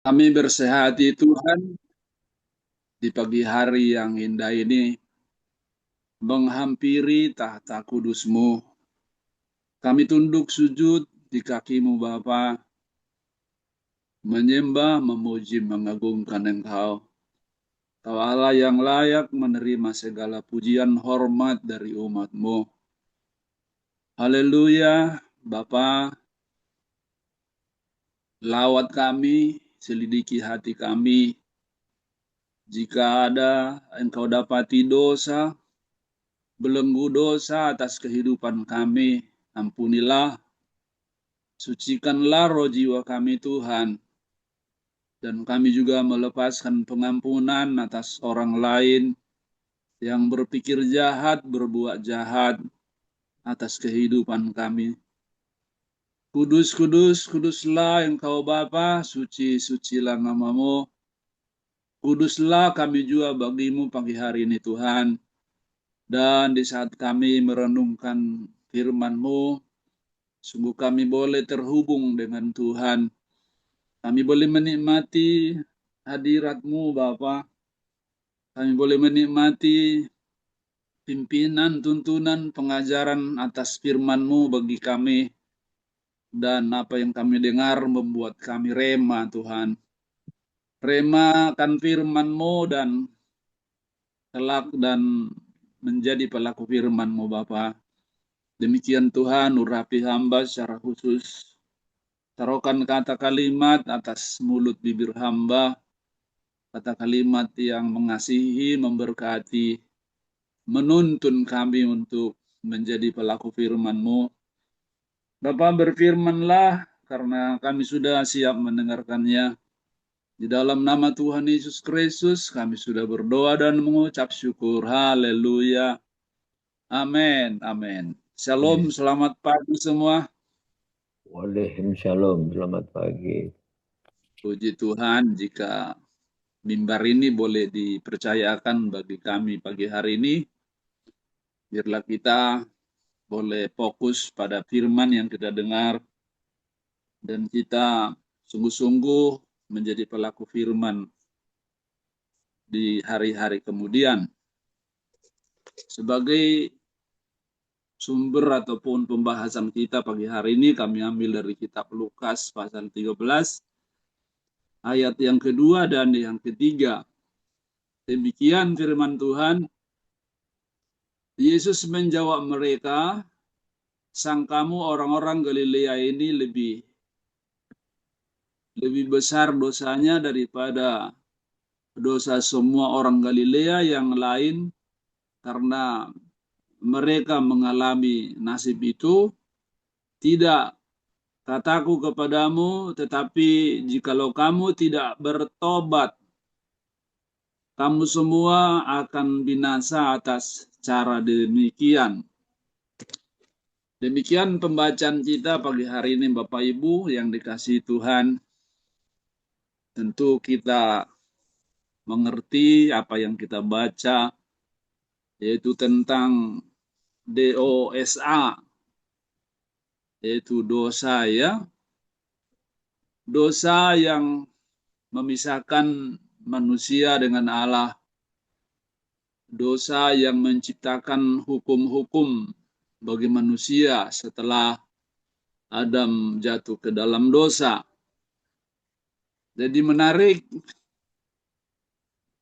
Kami bersehati Tuhan di pagi hari yang indah ini menghampiri tahta kudus-Mu. Kami tunduk sujud di kaki-Mu Bapa, menyembah, memuji, mengagungkan Engkau. Kau Allah yang layak menerima segala pujian hormat dari umat-Mu. Haleluya, Bapa, lawat kami, selidiki hati kami. Jika ada Engkau dapati dosa, belenggu dosa atas kehidupan kami, ampunilah, sucikanlah roh jiwa kami Tuhan, dan kami juga melepaskan pengampunan atas orang lain yang berpikir jahat, berbuat jahat atas kehidupan kami. Kudus, kudus, kuduslah Engkau Bapa, suci, sucilah nama-Mu. Kuduslah kami juga bagimu pagi hari ini Tuhan. Dan di saat kami merenungkan firman-Mu, sungguh kami boleh terhubung dengan Tuhan. Kami boleh menikmati hadirat-Mu Bapa. Kami boleh menikmati pimpinan, tuntunan, pengajaran atas firman-Mu bagi kami. Dan apa yang kami dengar membuat kami rema Tuhan. Rema akan firman-Mu dan kelak dan menjadi pelaku firman-Mu Bapa. Demikian Tuhan, urapi hamba secara khusus. Taruhkan kata kalimat atas mulut bibir hamba, kata kalimat yang mengasihi, memberkati, menuntun kami untuk menjadi pelaku firman-Mu. Bapa, berfirmanlah karena kami sudah siap mendengarkannya. Di dalam nama Tuhan Yesus Kristus kami sudah berdoa dan mengucap syukur. Haleluya. Amin. Amin. Shalom, Amin. selamat pagi semua. Waalaikumsalam. Selamat pagi. Puji Tuhan jika mimbar ini boleh dipercayakan bagi kami pagi hari ini. Biarlah kita boleh fokus pada firman yang kita dengar dan kita sungguh-sungguh menjadi pelaku firman di hari-hari kemudian. Sebagai sumber ataupun pembahasan kita pagi hari ini kami ambil dari kitab Lukas pasal 13 ayat yang kedua dan yang ketiga. Demikian firman Tuhan. Yesus menjawab mereka, sangkamu orang-orang Galilea ini lebih besar dosanya daripada dosa semua orang Galilea yang lain karena mereka mengalami nasib itu? Tidak, kataku kepadamu, tetapi jikalau kamu tidak bertobat, kamu semua akan binasa atas cara demikian. Demikian pembacaan kita pagi hari ini Bapak Ibu yang dikasihi Tuhan. Tentu kita mengerti apa yang kita baca, yaitu tentang DOSA, yaitu dosa ya. Dosa yang memisahkan manusia dengan Allah. Dosa yang menciptakan hukum-hukum bagi manusia setelah Adam jatuh ke dalam dosa. Jadi menarik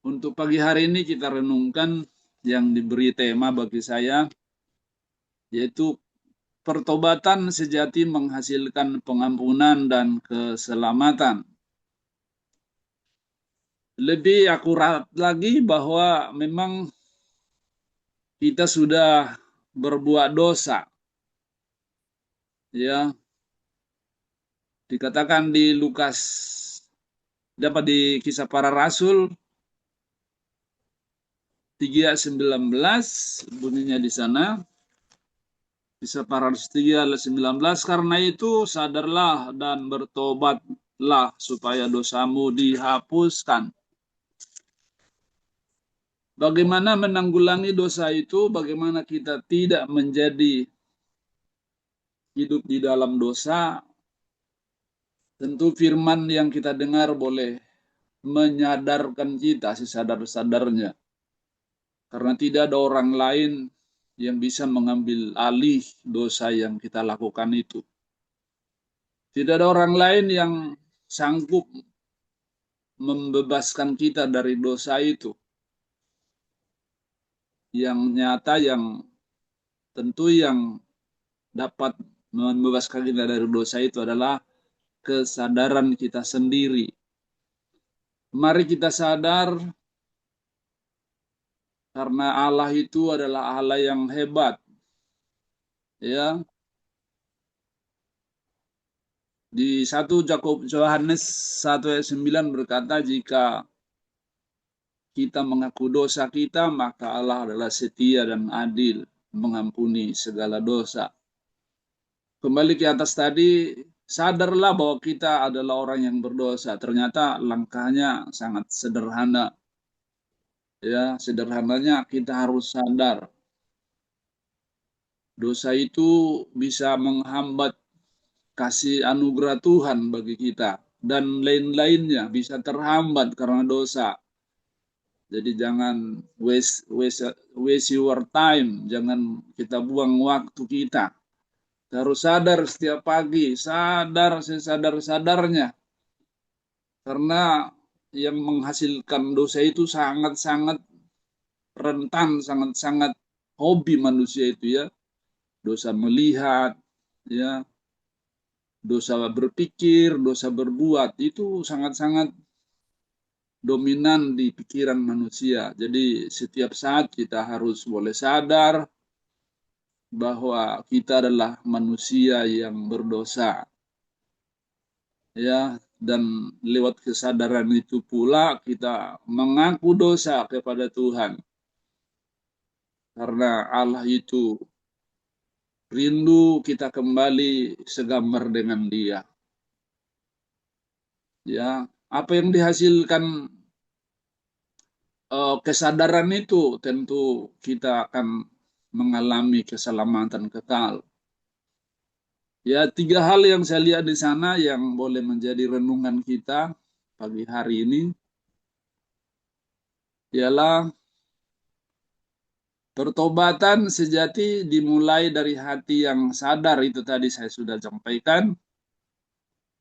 untuk pagi hari ini kita renungkan yang diberi tema bagi saya, yaitu pertobatan sejati menghasilkan pengampunan dan keselamatan. Lebih akurat lagi bahwa memang kita sudah berbuat dosa. Ya, dikatakan di Lukas, dapat di Kisah Para Rasul 3:19 bunyinya di sana. Kisah Para Rasul 3:19, karena itu sadarlah dan bertobatlah supaya dosamu dihapuskan. Bagaimana menanggulangi dosa itu? Bagaimana kita tidak menjadi hidup di dalam dosa? Tentu firman yang kita dengar boleh menyadarkan kita sesadar-sadarnya. Karena tidak ada orang lain yang bisa mengambil alih dosa yang kita lakukan itu. Tidak ada orang lain yang sanggup membebaskan kita dari dosa itu. Yang nyata, yang tentu yang dapat membebaskan kita dari dosa itu adalah kesadaran kita sendiri. Mari kita sadar karena Allah itu adalah Allah yang hebat. Ya, di 1 Yohanes 1:9 berkata, jika kita mengaku dosa kita, maka Allah adalah setia dan adil mengampuni segala dosa. Kembali ke atas tadi, sadarlah bahwa kita adalah orang yang berdosa. Ternyata langkahnya sangat sederhana. Ya, sederhananya kita harus sadar dosa itu bisa menghambat kasih anugerah Tuhan bagi kita dan lain-lainnya bisa terhambat karena dosa. Jadi jangan waste your time, jangan kita buang waktu kita. Kita harus sadar setiap pagi, sadar sesadar-sadarnya. Karena yang menghasilkan dosa itu sangat-sangat rentan, sangat-sangat hobi manusia itu ya. Dosa melihat, ya, dosa berpikir, dosa berbuat itu sangat-sangat dominan di pikiran manusia. Jadi setiap saat kita harus boleh sadar bahwa kita adalah manusia yang berdosa. Ya, dan lewat kesadaran itu pula kita mengaku dosa kepada Tuhan. Karena Allah itu rindu kita kembali segambar dengan Dia. Ya, apa yang dihasilkan kesadaran itu tentu kita akan mengalami keselamatan kekal. Ya, 3 hal yang saya lihat di sana yang boleh menjadi renungan kita pagi hari ini ialah pertobatan sejati dimulai dari hati yang sadar, itu tadi saya sudah sampaikan.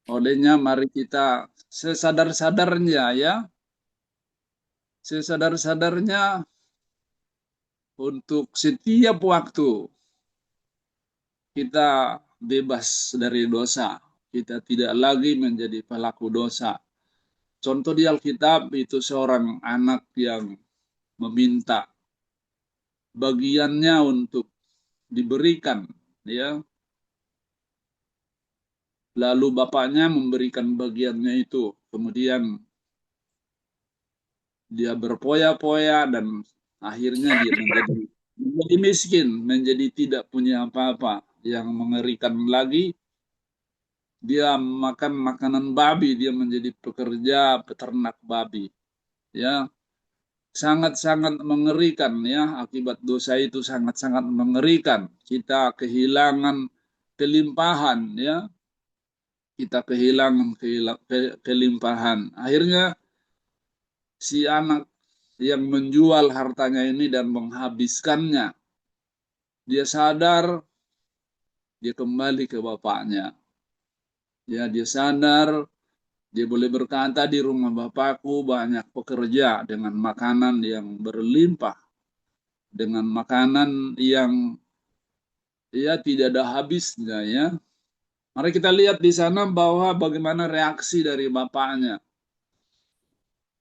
Olehnya mari kita sesadar-sadarnya ya, sesadar-sadarnya untuk setiap waktu kita bebas dari dosa. Kita tidak lagi menjadi pelaku dosa. Contoh di Alkitab itu seorang anak yang meminta bagiannya untuk diberikan, ya. Lalu bapaknya memberikan bagiannya itu. Kemudian dia berpoya-poya dan akhirnya dia menjadi miskin, menjadi tidak punya apa-apa. Yang mengerikan lagi, dia makan makanan babi, dia menjadi pekerja peternak babi. Ya, sangat-sangat mengerikan ya, akibat dosa itu sangat-sangat mengerikan. Kita kehilangan kelimpahan ya. Kita kehilangan kelimpahan. Akhirnya si anak yang menjual hartanya ini dan menghabiskannya, dia sadar, dia kembali ke bapaknya. Ya, dia sadar, dia boleh berkata, di rumah bapakku banyak pekerja dengan makanan yang berlimpah, dengan makanan yang ya tidak ada habisnya ya. Mari kita lihat di sana bahwa bagaimana reaksi dari bapaknya.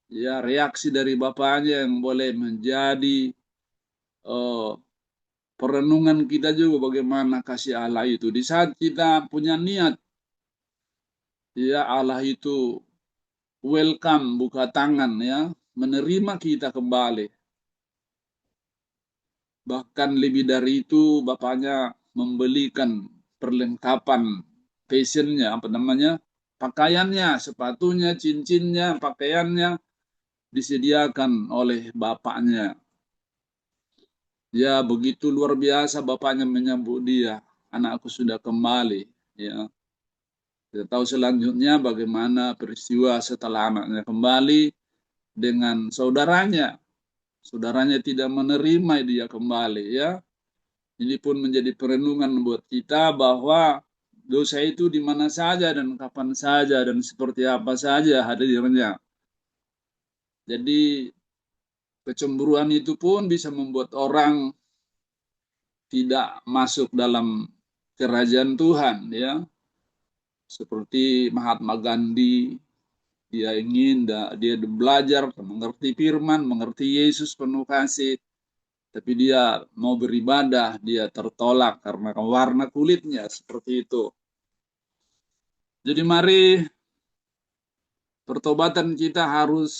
Ya, reaksi dari bapaknya yang boleh menjadi uh, perenungan kita juga, bagaimana kasih Allah itu. Di saat kita punya niat, ya, Allah itu welcome, buka tangan ya, menerima kita kembali. Bahkan lebih dari itu, bapaknya membelikan perlengkapan fashionnya, apa namanya, pakaiannya, sepatunya, cincinnya, pakaiannya disediakan oleh bapaknya. Ya, begitu luar biasa bapaknya menyambut dia. Anakku sudah kembali. Ya, Kita tahu selanjutnya bagaimana peristiwa setelah anaknya kembali dengan saudaranya. Saudaranya tidak menerima dia kembali, ya. Ini pun menjadi perenungan buat kita bahwa dosa itu di mana saja dan kapan saja dan seperti apa saja hadirnya. Jadi kecemburuan itu pun bisa membuat orang tidak masuk dalam kerajaan Tuhan, ya. Seperti Mahatma Gandhi, dia belajar mengerti firman, mengerti Yesus penuh kasih, tapi dia mau beribadah, dia tertolak karena warna kulitnya seperti itu. Jadi mari pertobatan kita harus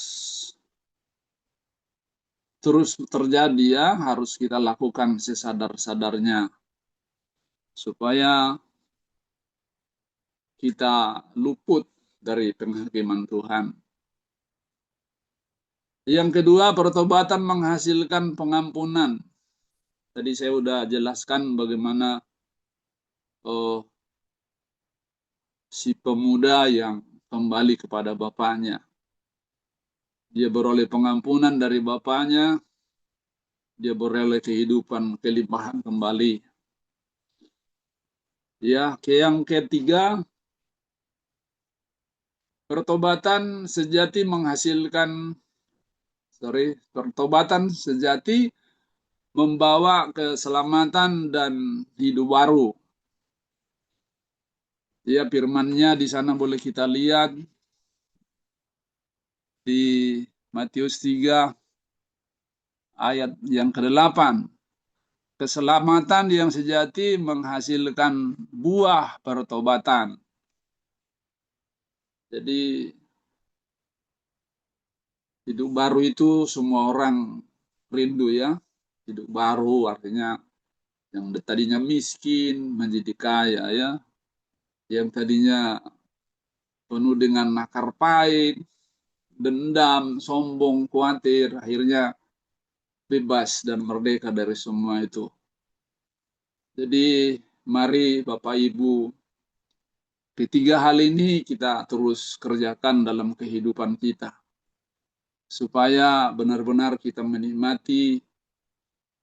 terus terjadi, ya, harus kita lakukan sesadar-sadarnya supaya kita luput dari penghakiman Tuhan. Yang kedua, pertobatan menghasilkan pengampunan. Tadi saya sudah jelaskan bagaimana si pemuda yang kembali kepada bapaknya. Dia beroleh pengampunan dari bapaknya, dia beroleh kehidupan, kelimpahan kembali. Ya, yang ketiga, pertobatan sejati membawa keselamatan dan hidup baru. Ya, firman-Nya di sana boleh kita lihat di Matius 3 ayat yang ke-8. Keselamatan yang sejati menghasilkan buah pertobatan. Jadi hidup baru itu semua orang rindu, ya. Hidup baru artinya yang tadinya miskin menjadi kaya, ya. Yang tadinya penuh dengan nakar pahit, dendam, sombong, khawatir, akhirnya bebas dan merdeka dari semua itu. Jadi mari Bapak Ibu, ketiga hal ini kita terus kerjakan dalam kehidupan kita, supaya benar-benar kita menikmati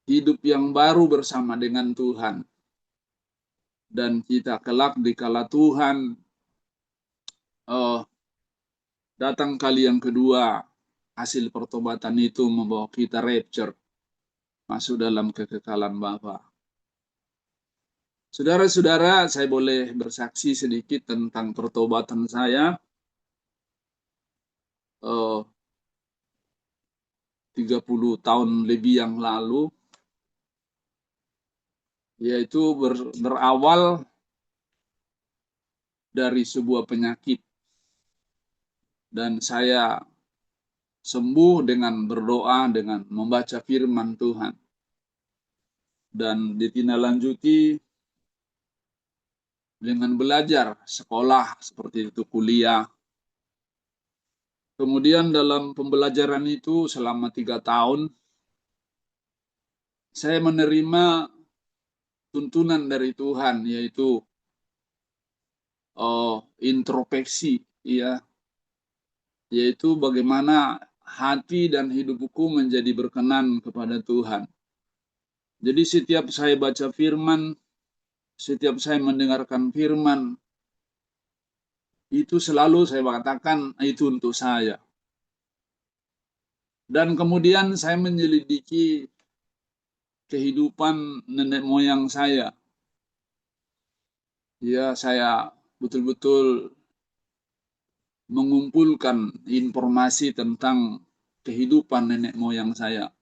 hidup yang baru bersama dengan Tuhan. Dan kita kelak dikala Tuhan datang kali yang kedua, hasil pertobatan itu membawa kita rapture, masuk dalam kekekalan Bapa. Saudara-saudara, saya boleh bersaksi sedikit tentang pertobatan saya. 30 tahun lebih yang lalu, yaitu berawal dari sebuah penyakit. Dan saya sembuh dengan berdoa, dengan membaca firman Tuhan. Dan ditindaklanjuti dengan belajar sekolah, seperti itu kuliah. Kemudian dalam pembelajaran itu selama 3 tahun, saya menerima tuntunan dari Tuhan, yaitu introspeksi, ya, yaitu bagaimana hati dan hidupku menjadi berkenan kepada Tuhan. Jadi setiap saya baca firman, setiap saya mendengarkan firman, itu selalu saya katakan itu untuk saya. Dan kemudian saya menyelidiki kehidupan nenek moyang saya. Ya, saya betul-betul mengumpulkan informasi tentang kehidupan nenek moyang saya.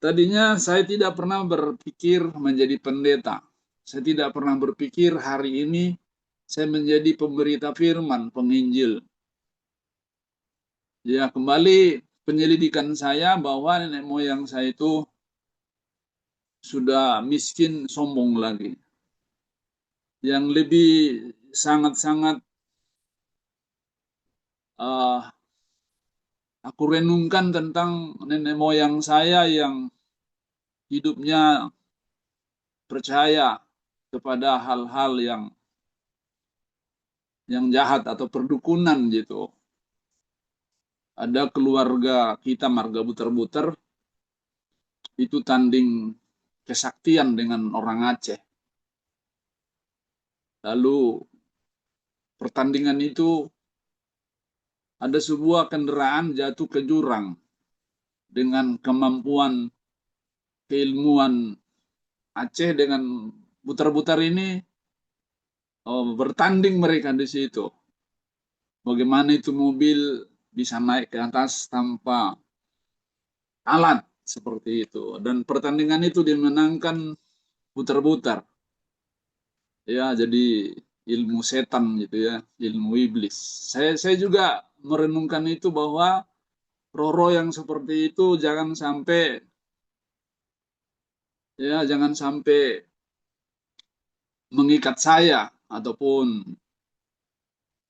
Tadinya saya tidak pernah berpikir menjadi pendeta. Saya tidak pernah berpikir hari ini saya menjadi pemberita firman, penginjil. Ya, kembali penyelidikan saya bahwa nenek moyang saya itu sudah miskin, sombong lagi. Yang lebih sangat-sangat aku renungkan tentang nenek moyang saya yang hidupnya percaya, kepada hal-hal yang jahat atau perdukunan gitu. Ada keluarga kita marga Buter-Buter itu tanding kesaktian dengan orang Aceh. Lalu pertandingan itu ada sebuah kendaraan jatuh ke jurang dengan kemampuan keilmuan Aceh dengan Buter-Buter ini, bertanding mereka di situ. Bagaimana itu mobil bisa naik ke atas tanpa alat seperti itu. Dan pertandingan itu dimenangkan Buter-Buter. Ya, jadi ilmu setan gitu ya, ilmu iblis. Saya juga merenungkan itu bahwa Roro yang seperti itu jangan sampai mengikat saya ataupun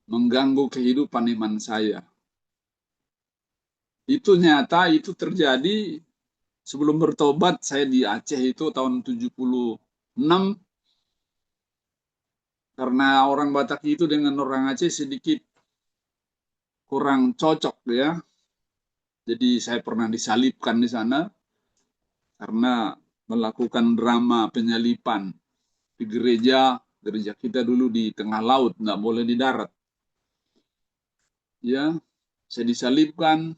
mengganggu kehidupan iman saya. Itu nyata, itu terjadi sebelum bertobat. Saya di Aceh itu tahun 76, karena orang Batak itu dengan orang Aceh sedikit kurang cocok ya. Jadi saya pernah disalibkan di sana karena melakukan drama penyalipan di gereja kita dulu di tengah laut, nggak boleh di darat. Ya, saya disalibkan.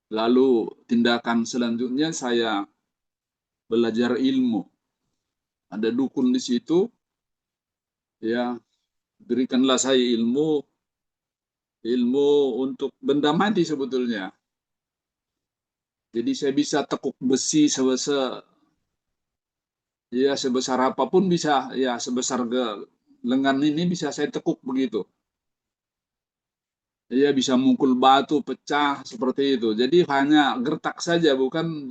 Lalu tindakan selanjutnya saya belajar ilmu. Ada dukun di situ, ya, berikanlah saya ilmu untuk benda mati sebetulnya. Jadi saya bisa tekuk besi sebesar apapun bisa, ya sebesar lengan ini bisa saya tekuk begitu. Ya bisa mukul batu pecah seperti itu. Jadi hanya gertak saja, bukan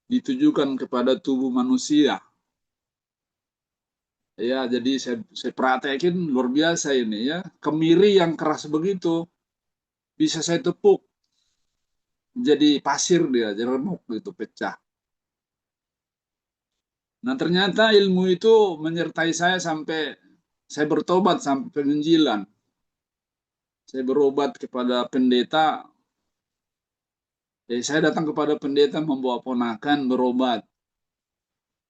ditujukan kepada tubuh manusia. Ya, jadi saya praktekin luar biasa ini ya. Kemiri yang keras begitu bisa saya tepuk jadi pasir, dia jadi remuk gitu, pecah. Nah, ternyata ilmu itu menyertai saya sampai saya bertobat sampai penginjilan. Saya berobat kepada pendeta. Saya datang kepada pendeta membawa ponakan berobat.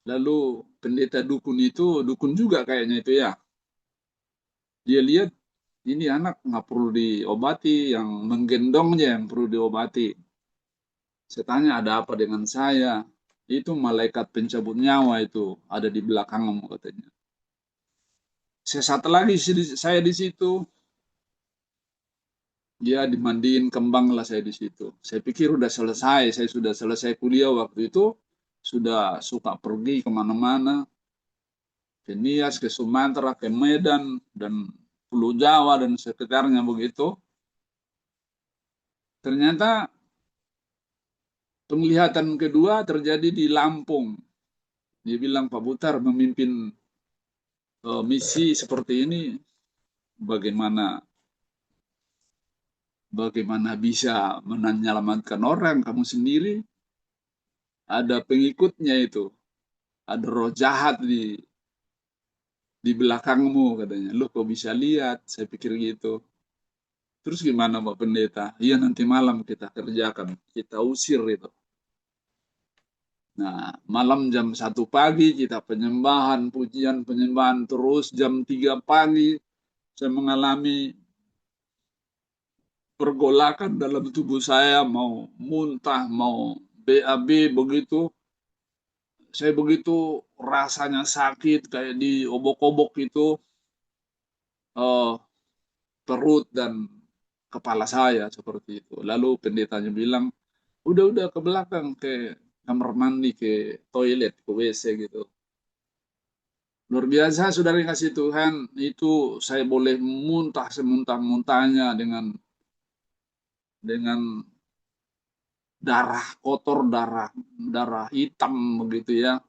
Lalu pendeta dukun itu, dukun juga kayaknya itu ya. Dia lihat ini anak nggak perlu diobati, yang menggendongnya yang perlu diobati. Saya tanya ada apa dengan saya? Itu malaikat pencabut nyawa itu ada di belakangmu katanya. Sesat lagi saya di situ. Dia dimandiin kembang lah saya di situ. Saya pikir udah selesai, saya sudah selesai kuliah waktu itu, sudah suka pergi kemana-mana, ke Nias, ke Sumatera, ke Medan, dan Pulau Jawa dan sekitarnya begitu. Ternyata penglihatan kedua terjadi di Lampung. Dia bilang, Pak Butar memimpin misi seperti ini, bagaimana bagaimana bisa menyelamatkan orang, kamu sendiri ada pengikutnya itu, ada roh jahat di belakangmu katanya. Lu kok bisa lihat? Saya pikir gitu. Terus gimana Pak Pendeta? Iya, nanti malam kita kerjakan, kita usir itu. Nah, malam jam 1 pagi kita penyembahan, pujian, penyembahan terus. Jam 3 pagi saya mengalami pergolakan dalam tubuh saya, mau muntah, mau BAB begitu. Saya begitu rasanya sakit kayak di obok-obok itu, eh, perut dan kepala saya seperti itu. Lalu pendetanya bilang, udah ke belakang, ke kamar mandi, ke toilet, ke WC gitu. Luar biasa, saudara yang kasih Tuhan, itu saya boleh muntah semuntah-muntahnya dengan darah kotor, darah darah hitam begitu ya.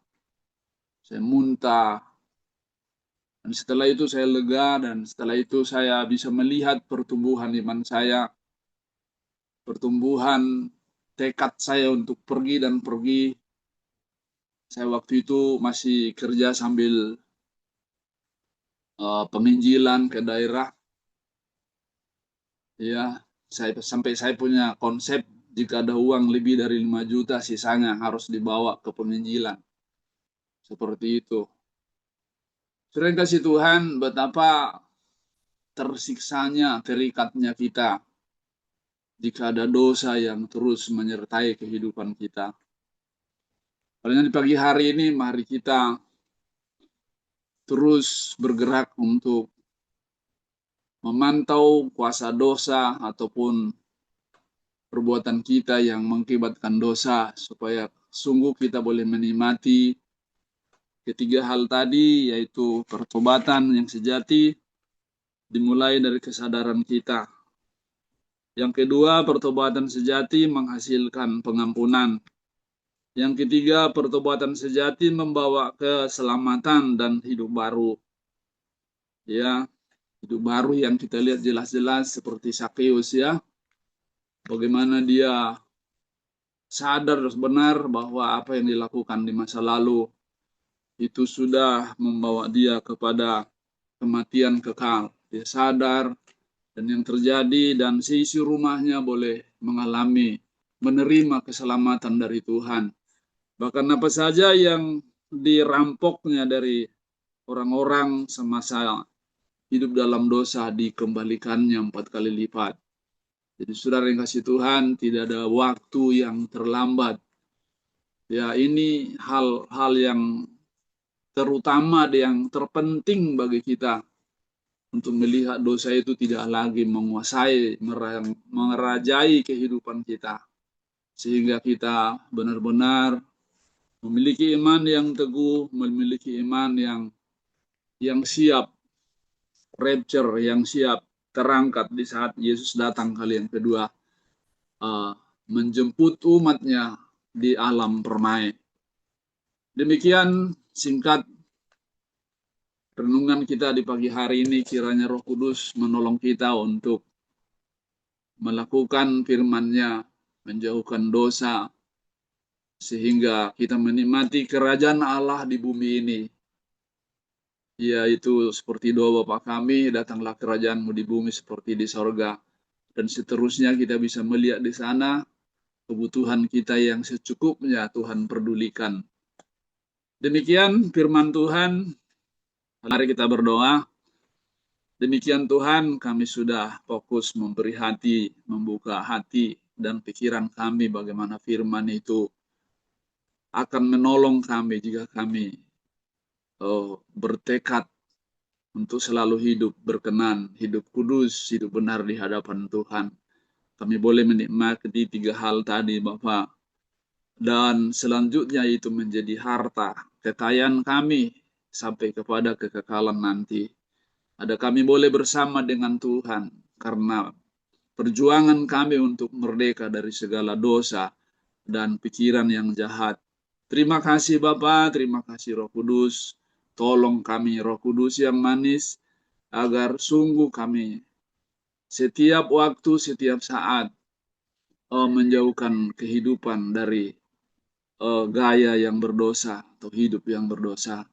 Saya muntah, dan setelah itu saya lega, dan setelah itu saya bisa melihat pertumbuhan iman saya, pertumbuhan tekad saya untuk pergi dan pergi. Saya waktu itu masih kerja sambil penginjilan ke daerah. Ya, saya punya konsep jika ada uang lebih dari 5 juta sisanya harus dibawa ke penginjilan. Seperti itu. Sering kasih Tuhan betapa tersiksanya, terikatnya kita jika ada dosa yang terus menyertai kehidupan kita. Karena di pagi hari ini mari kita terus bergerak untuk memantau kuasa dosa ataupun perbuatan kita yang mengakibatkan dosa supaya sungguh kita boleh menikmati ketiga hal tadi, yaitu pertobatan yang sejati dimulai dari kesadaran kita. Yang kedua, pertobatan sejati menghasilkan pengampunan. Yang ketiga, pertobatan sejati membawa keselamatan dan hidup baru. Ya, hidup baru yang kita lihat jelas-jelas seperti Sakeus, ya. Bagaimana dia sadar benar bahwa apa yang dilakukan di masa lalu itu sudah membawa dia kepada kematian kekal. Dia sadar dan yang terjadi dan seisi rumahnya boleh mengalami, menerima keselamatan dari Tuhan. Bahkan apa saja yang dirampoknya dari orang-orang semasa hidup dalam dosa dikembalikannya 4 kali lipat. Jadi saudara yang kasih Tuhan, tidak ada waktu yang terlambat. Ya, ini hal-hal yang terutama yang terpenting bagi kita untuk melihat dosa itu tidak lagi menguasai, merajai kehidupan kita. Sehingga kita benar-benar memiliki iman yang teguh, memiliki iman yang siap rapture, yang siap terangkat di saat Yesus datang kali yang kedua, menjemput umatnya di alam permai. Demikian singkat renungan kita di pagi hari ini. Kiranya Roh Kudus menolong kita untuk melakukan firman-Nya, menjauhkan dosa, sehingga kita menikmati kerajaan Allah di bumi ini. Yaitu seperti doa Bapa kami, datanglah kerajaan-Mu di bumi seperti di sorga. Dan seterusnya kita bisa melihat di sana kebutuhan kita yang secukupnya Tuhan pedulikan. Demikian firman Tuhan. Mari kita berdoa. Demikian Tuhan, kami sudah fokus memberi hati, membuka hati dan pikiran kami bagaimana firman itu akan menolong kami jika kami bertekad untuk selalu hidup berkenan, hidup kudus, hidup benar di hadapan Tuhan. Kami boleh menikmati 3 hal tadi, Bapak. Dan selanjutnya itu menjadi harta, kekayaan kami sampai kepada kekekalan nanti. Ada kami boleh bersama dengan Tuhan karena perjuangan kami untuk merdeka dari segala dosa dan pikiran yang jahat. Terima kasih Bapa, terima kasih Roh Kudus. Tolong kami Roh Kudus yang manis agar sungguh kami setiap waktu, setiap saat menjauhkan kehidupan dari gaya yang berdosa atau hidup yang berdosa.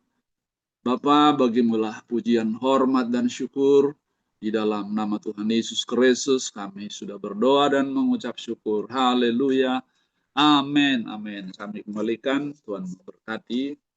Bapa, bagimulah pujian, hormat, dan syukur. Di dalam nama Tuhan Yesus Kristus kami sudah berdoa dan mengucap syukur. Haleluya. Amin. Amin. Kami kembalikan. Tuhan memberkati.